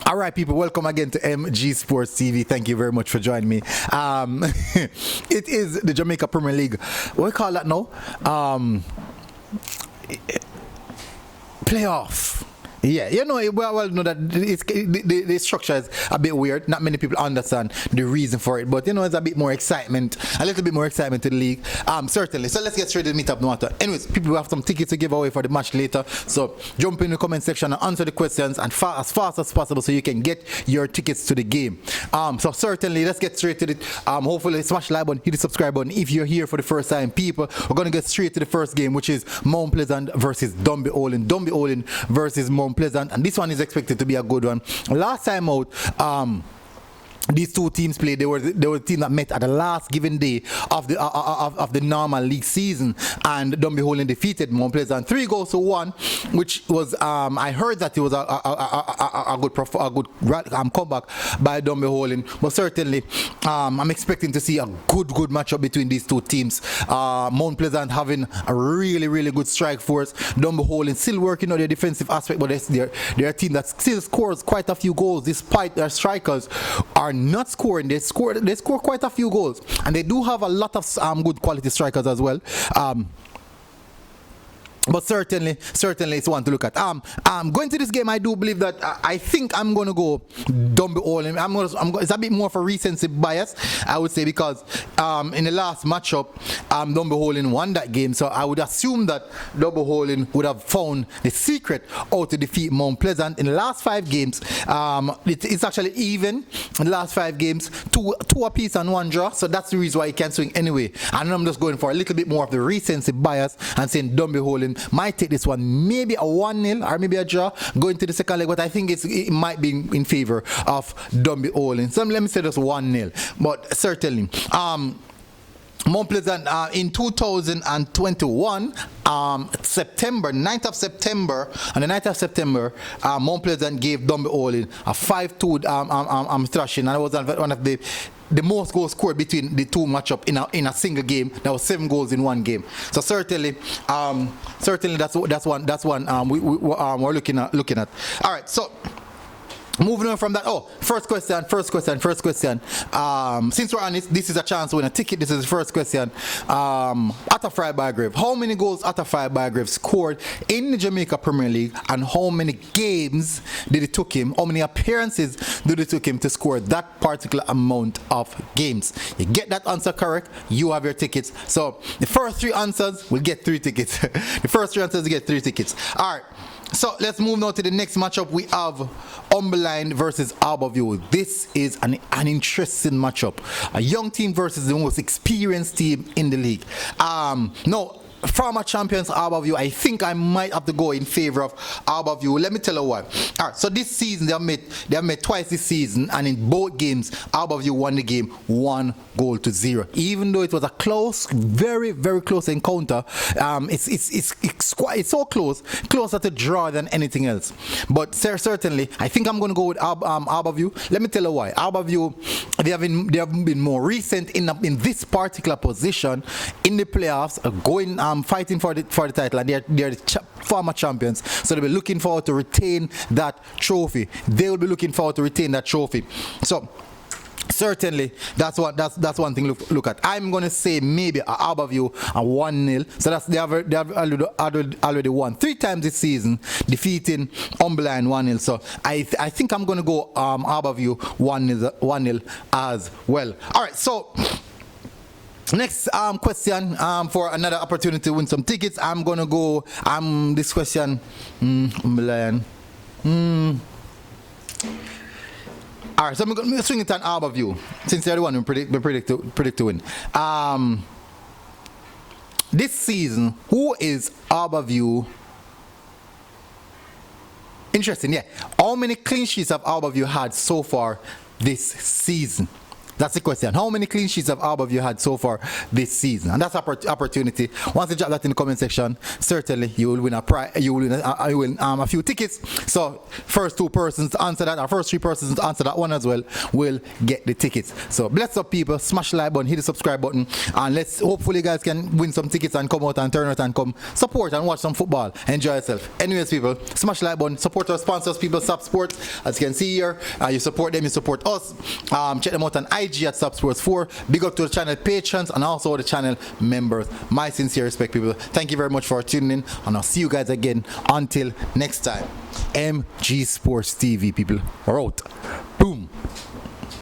All right, people, welcome again to MG Sports TV. Thank you very much for joining me. It is the Jamaica Premier League. What do we call that now? Playoff. Yeah, you know, well know that the structure is a bit weird. Not many people understand the reason for it, but you know, it's a bit more excitement, a little bit more excitement to the league. Certainly. So let's get straight to the meet up no matter. Anyways, people have some tickets to give away for the match later. So jump in the comment section and answer the questions and as fast as possible so you can get your tickets to the game. So certainly, let's get straight to it. Hopefully, smash the like button, hit the subscribe button. If you're here for the first time, people, we're gonna get straight to the first game, which is Mount Pleasant versus Dunbeholden. Dunbeholden versus Mount Pleasant, and this one is expected to be a good one. Last time out, these two teams played. They were the team that met at the last given day of the normal league season, and Dunbeholden defeated Mount Pleasant 3-1, which was I heard that it was a good comeback by Dunbeholden. But certainly, I'm expecting to see a good matchup between these two teams. Mount Pleasant having a really good strike force. Dunbeholden still working on their defensive aspect, but they're a team that still scores quite a few goals despite their strikers are not scoring. They score quite a few goals, and they do have a lot of good quality strikers as well. But certainly it's one to look at. Going to this game, I do believe that I think I'm going to go Dunbeholden. It's a bit more for recency bias, I would say, because in the last matchup, Dunbeholden won that game. So I would assume that Dunbeholden would have found the secret how to defeat Mount Pleasant. In the last 5 games, it's actually even. In the last 5 games, two apiece and 1 draw. So that's the reason why it can swing anyway. And I'm just going for a little bit more of the recency bias and saying Dunbeholden might take this one, maybe a 1-0 or maybe a draw going to the second leg, but I think it might be in favor of Dunbeholden. So let me say just 1-0, but certainly Mount Pleasant in 2021, September, 9th of September, on the 9th of September, Mount Pleasant gave Dunbeholden a 5-2 thrashing, and it was one of the most goals scored between the two matchup in a single game. There was 7 goals in one game. So certainly that's one we're looking at. All right, so moving on from that. First question. Since we're on it, this is a chance to win a ticket. This is the first question. Atafry Bygrave. How many goals Atafry Bygrave scored in the Jamaica Premier League, and how many games did it took him? How many appearances did it took him to score that particular amount of games? You get that answer correct, you have your tickets. So the first 3 answers will get 3 tickets. The first 3 answers will get 3 tickets. All right. So let's move now to the next matchup. We have Dunbeholden versus Harbour. This is an interesting matchup. A young team versus the most experienced team in the league. No, former champions Harbour, I think I might have to go in favor of Harbour. Let me tell you why. All right, so this season they have met twice this season, and in both games Harbour won the game 1-0. Even though it was a close, very close encounter, it's so close, closer to draw than anything else. But certainly, I think I'm going to go with Harbour. Let me tell you why. Harbour, they have been more recent in this particular position in the playoffs, going fighting for the title, and they're the former champions, so they'll be looking forward to retain that trophy. They will be looking forward to retain that trophy. So certainly that's one thing look at. I'm gonna say maybe a Harbour a 1-0. So they have already won 3 times this season, defeating Dunbeholden 1-0. So I think I'm gonna go Harbour 1-0 as well. All right, so next question for another opportunity to win some tickets. I'm gonna go this question. All right, so I'm gonna swing it on Harbour since they're the one who predict to win. This season, who is Harbour? Interesting, yeah. How many clean sheets have Harbour had so far this season? That's the question. How many clean sheets have Harbour you had so far this season? And that's opportunity. Once you drop that in the comment section, certainly you will win a prize. You will win a few tickets. So first 2 persons to answer that, or first 3 persons to answer that one as well, will get the tickets. So bless up, people. Smash the like button, hit the subscribe button, and let's hopefully you guys can win some tickets and come out and turn out and come support and watch some football. Enjoy yourself. Anyways, people, smash the like button. Support our sponsors, people. Sub Sports, as you can see here. You support them, you support us. Check them out on IG at SubSports4. Big up to the channel patrons and also the channel members. My sincere respect, people. Thank you very much for tuning in, and I'll see you guys again until next time. MG Sports TV, people. We're out.